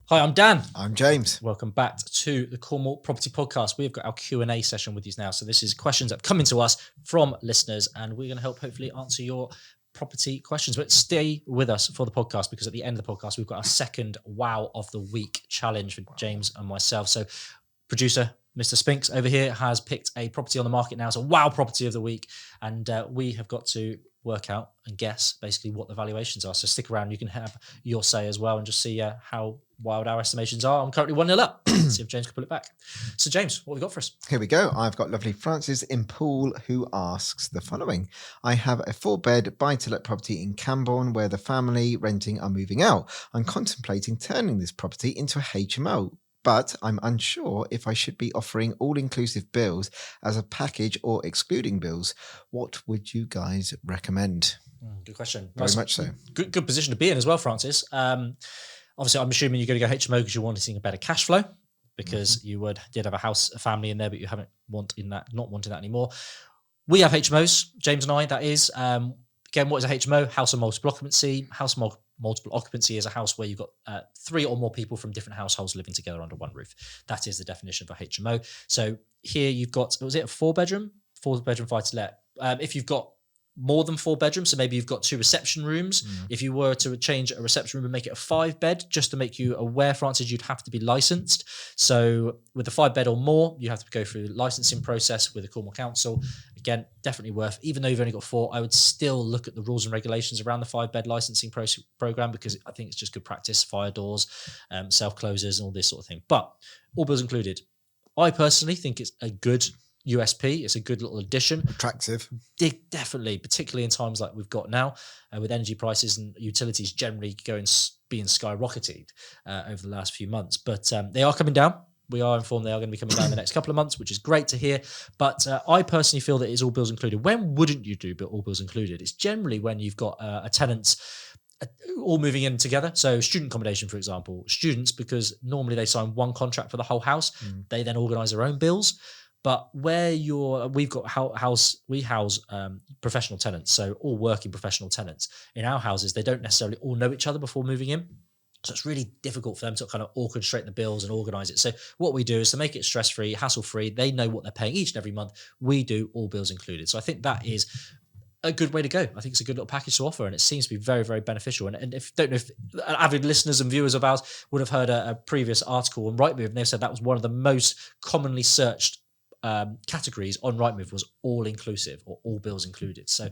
Hi, I'm Dan. I'm James. Welcome back to the Cornwall Property Podcast. We've got our Q&A session with you now. So this is questions that have come into us from listeners, and we're going to help hopefully answer your property questions. But stay with us for the podcast, because at the end of the podcast, we've got our second Wow of the Week challenge for James and myself. So producer Mr. Spinks over here has picked a property on the market now. It's a Wow Property of the Week, and we have got to work out and guess basically what the valuations are. So stick around, you can have your say as well and just see how wild our estimations are. I'm currently 1-0 up. Let's see if James can pull it back. So James, what have we got for us? Here we go. I've got lovely Francis in Poole who asks the following. I have a 4-bed buy-to-let property in Camborne where the family renting are moving out. I'm contemplating turning this property into a HMO, but I'm unsure if I should be offering all-inclusive bills as a package or excluding bills. What would you guys recommend? Good question. Very much so. Good position to be in as well, Francis. Obviously, I'm assuming you're going to go HMO because you're wanting a better cash flow, because you did have a family in there, but you not wanting that anymore. We have HMOs, James and I, that is. Again, what is a HMO? House of multiple occupancy. Multiple occupancy is a house where you've got 3 or more people from different households living together under one roof. That is the definition of a HMO. So here you've got, was it a 4-bedroom? 4-bedroom buy-to-let. If you've got more than 4 bedrooms, so maybe you've got 2 reception rooms. If you were to change a reception room and make it a 5-bed, just to make you aware, Francis, you'd have to be licensed. So with a 5-bed or more, you have to go through the licensing process with the Cornwall Council. Again, definitely worth, even though you've only got 4, I would still look at the rules and regulations around the 5-bed licensing program, because I think it's just good practice, fire doors, self-closers and all this sort of thing. But all bills included. I personally think it's a good USP. It's a good little addition. Attractive. Definitely, particularly in times like we've got now, with energy prices and utilities generally being skyrocketed over the last few months. But they are coming down. We are informed they are going to be coming down in the next couple of months, which is great to hear. But I personally feel that it's all bills included. When wouldn't you do all bills included? It's generally when you've got a tenant all moving in together. So student accommodation, for example, students, because normally they sign one contract for the whole house. They then organise their own bills. But where we house professional tenants, so all working professional tenants. In our houses, they don't necessarily all know each other before moving in. So it's really difficult for them to kind of orchestrate the bills and organise it. So what we do is to make it stress-free, hassle-free. They know what they're paying each and every month. We do all bills included. So I think that is a good way to go. I think it's a good little package to offer, and it seems to be very, very beneficial. And if avid listeners and viewers of ours would have heard a previous article on Rightmove, and they said that was one of the most commonly searched categories on Rightmove was all inclusive or all bills included. So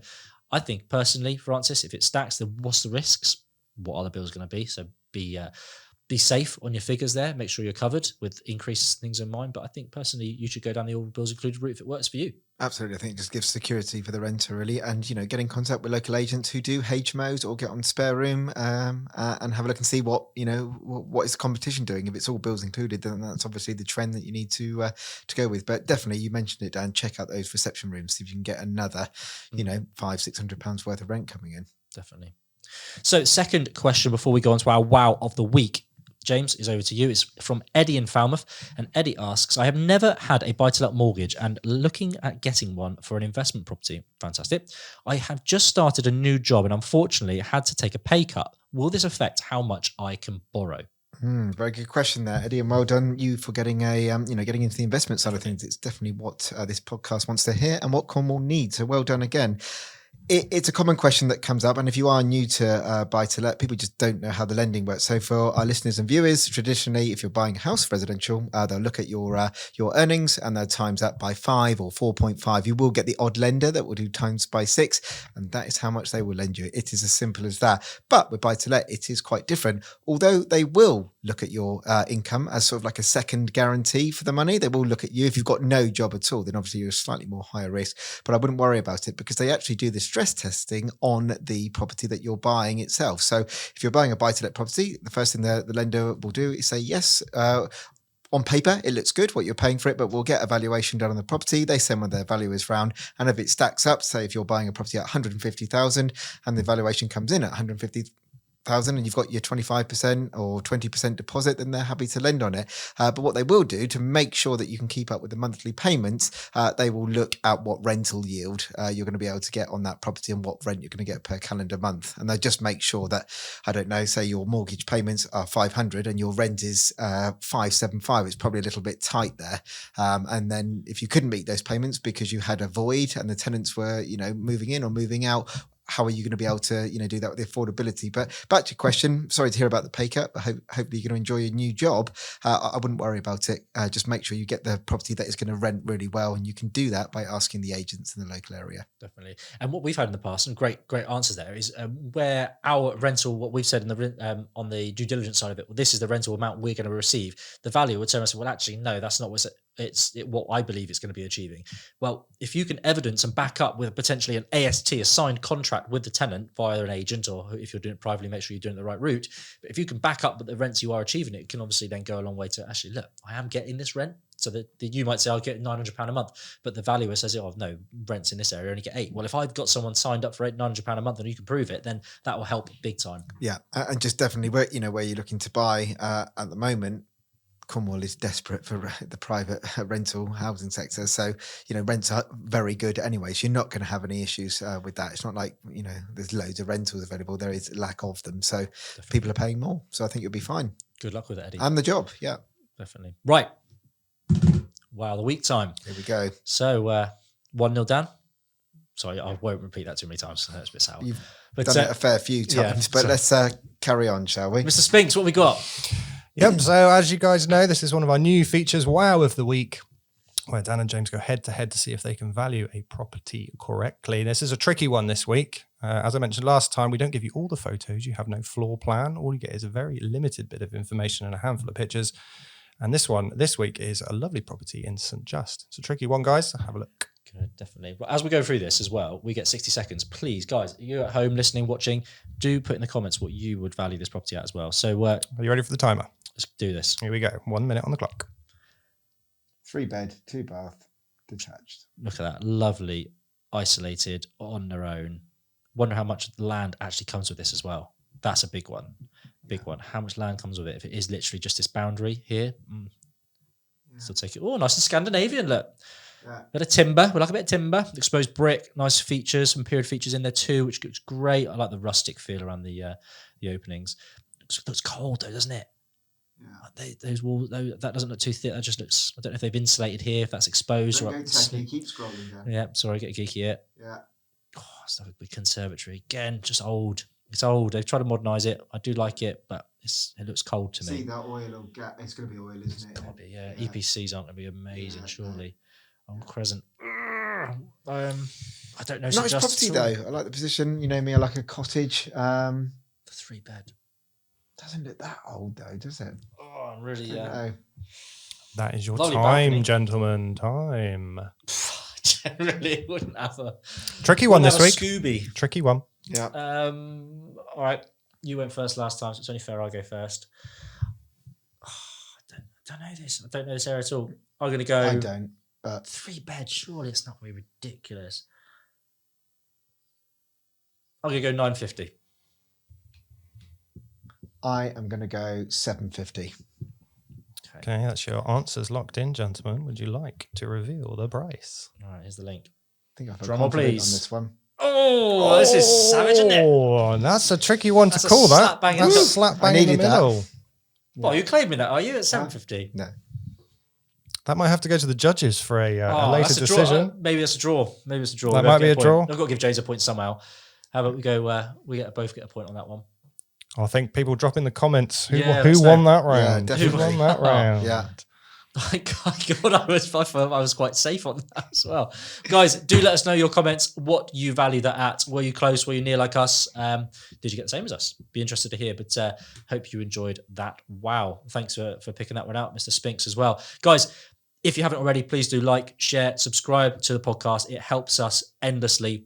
I think personally, Francis, if it stacks, then what's the risks? What are the bills going to be? So be safe on your figures there. Make sure you're covered with increased things in mind. But I think personally, you should go down the all bills included route if it works for you. Absolutely. I think it just gives security for the renter, really. And, get in contact with local agents who do HMOs, or get on Spare Room and have a look and see what is the competition doing. If it's all bills included, then that's obviously the trend that you need to go with. But definitely, you mentioned it, Dan, check out those reception rooms, see if you can get another, £500-600 worth of rent coming in. Definitely. So second question before we go on to our Wow of the Week. James, is over to you. It's from Eddie in Falmouth. And Eddie asks, I have never had a buy-to-let mortgage and looking at getting one for an investment property. Fantastic. I have just started a new job and unfortunately had to take a pay cut. Will this affect how much I can borrow? Very good question there, Eddie, and well done you for getting getting into the investment side of things. It's definitely what this podcast wants to hear and what Cornwall needs. So well done again. It's a common question that comes up, and if you are new to buy-to-let, people just don't know how the lending works. So for our listeners and viewers, traditionally, if you're buying a house residential, they'll look at your earnings and they'll times that by 5 or 4.5. You will get the odd lender that will do times by 6, and that is how much they will lend you. It is as simple as that. But with buy-to-let, it is quite different. Although they will look at your income as sort of like a second guarantee for the money, they will look at you. If you've got no job at all, then obviously you're slightly more higher risk. But I wouldn't worry about it, because they actually do this stress testing on the property that you're buying itself. So if you're buying a buy-to-let property, the first thing the lender will do is say, yes, on paper, it looks good what you're paying for it, but we'll get a valuation done on the property. They send one of their valuers round, and if it stacks up, say if you're buying a property at 150,000 and the valuation comes in at 150,000, and you've got your 25% or 20% deposit, then they're happy to lend on it. But what they will do to make sure that you can keep up with the monthly payments, they will look at what rental yield you're going to be able to get on that property and what rent you're going to get per calendar month. And they just make sure that, I don't know, say your mortgage payments are 500 and your rent is 575. It's probably a little bit tight there. And then if you couldn't meet those payments because you had a void and the tenants were, moving in or moving out, how are you going to be able to, do that with the affordability? But back to your question, sorry to hear about the pay cut, but hopefully you're going to enjoy your new job. I wouldn't worry about it. Just make sure you get the property that is going to rent really well. And you can do that by asking the agents in the local area. Definitely. And what we've had in the past, and great answers there, is where our rental, what we've said in the on the due diligence side of it, well, this is the rental amount we're going to receive. The value would turn and say, well, actually, no, that's not what I believe it's going to be achieving. Well, if you can evidence and back up with potentially an AST, a signed contract with the tenant via an agent, or if you're doing it privately, make sure you're doing it the right route. But if you can back up the rents you are achieving, it can obviously then go a long way to actually, look, I am getting this rent. So that you might say, I'll get £900 a month, but the valuer says, oh, no, rents in this area only get £8. Well, if I've got someone signed up for £900 a month and you can prove it, then that will help big time. Yeah. And just definitely where you're looking to buy at the moment, Cornwall is desperate for the private rental housing sector. So, rents are very good anyway. So you're not going to have any issues with that. It's not like, there's loads of rentals available. There is lack of them. So definitely. People are paying more. So I think you'll be fine. Good luck with it, Eddie. And the job. Yeah. Definitely. Right. Wow. The week time. Here we go. So 1-0 down. Sorry, I won't repeat that too many times. That's a bit sour. You've done it a fair few times, but let's carry on, shall we? Mr. Spinks, what have we got? Yep. So as you guys know, this is one of our new features, Wow of the Week, where Dan and James go head to head to see if they can value a property correctly. This is a tricky one this week. As I mentioned last time, we don't give you all the photos. You have no floor plan. All you get is a very limited bit of information and a handful of pictures. And this one this week is a lovely property in St. Just. It's a tricky one, guys. Have a look. Good, definitely. But as we go through this as well, we get 60 seconds. Please, guys, you at home listening, watching, do put in the comments what you would value this property at as well. So are you ready for the timer? Let's do this. Here we go. 1 minute on the clock. 3 bed, 2 bath, detached. Look at that. Lovely, isolated, on their own. Wonder how much land actually comes with this as well. That's a big one. Big one. How much land comes with it? If it is literally just this boundary here, still take it. Oh, nice and Scandinavian, look. Yeah. Bit of timber. We like a bit of timber. Exposed brick. Nice features. Some period features in there too, which looks great. I like the rustic feel around the openings. It looks cold though, doesn't it? Yeah. Those walls, that doesn't look too thick. That just looks, I don't know if they've insulated here, if that's exposed. Don't go techie, keep scrolling down. Yeah, sorry, get geeky here. Yeah. Oh, it's like a big conservatory. Again, just old. It's old. They've tried to modernise it. I do like it, but it looks cold to me. See that oil will get, it's going to be oil, isn't it? It's got to be, yeah. EPCs aren't going to be amazing, surely. Old Crescent. I don't know. Nice property though. I like the position. You know me, I like a cottage. The 3 bed. Doesn't look that old though, does it? Oh, I'm really. That is your Lovely time, balcony. Gentlemen. Time. Generally, wouldn't have a tricky one this week. Scooby. Tricky one. Yeah. All right. You went first last time, so it's only fair I go first. Oh, I don't know this. I don't know this area at all. I'm going to go. I don't. But 3 bed. Surely it's not going to be ridiculous. I'm going to go 950. I am going to go 750. Okay, that's your answers locked in, gentlemen. Would you like to reveal the price? All right, here's the link. I think I feel Drum roll, confident please. on this one. Oh, this is savage, isn't it? Oh, that's a tricky one That's to a call that. slap bang in That's the a middle. slap I bang in the needed that. middle. Well, you're claiming that, are you, at 750? No. That might have to go to the judges for a Oh, later that's a decision. Draw. Maybe that's a draw. Maybe it's a draw. That We might both be get a draw. I've got to give James a point somehow. How about we go? Both get a point on that one. I think people drop in the comments who Yeah, who let's won know. that round. Yeah, Who definitely. won that round? Yeah. I was quite safe on that as well. Guys, do let us know your comments, what you value that at. Were you close? Were you near like us? Did you get the same as us? Be interested to hear, but hope you enjoyed that. Wow. Thanks for picking that one out, Mr. Spinks, as well. Guys, if you haven't already, please do like, share, subscribe to the podcast. It helps us endlessly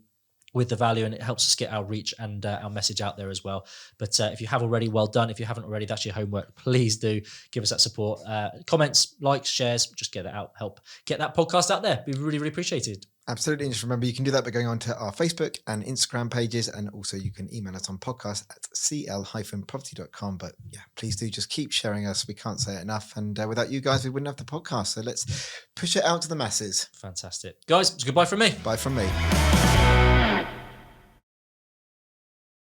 with the value, and it helps us get our reach and our message out there as well. But if you have already, well done. If you haven't already, that's your homework. Please do give us that support. Comments, likes, shares, just get it out. Help get that podcast out there. Be really, really appreciated. Absolutely. And just remember, you can do that by going on to our Facebook and Instagram pages. And also you can email us on podcast at cl-property.com. But yeah, please do just keep sharing us. We can't say it enough. And without you guys, we wouldn't have the podcast. So let's push it out to the masses. Fantastic. Guys, it's goodbye from me. Bye from me.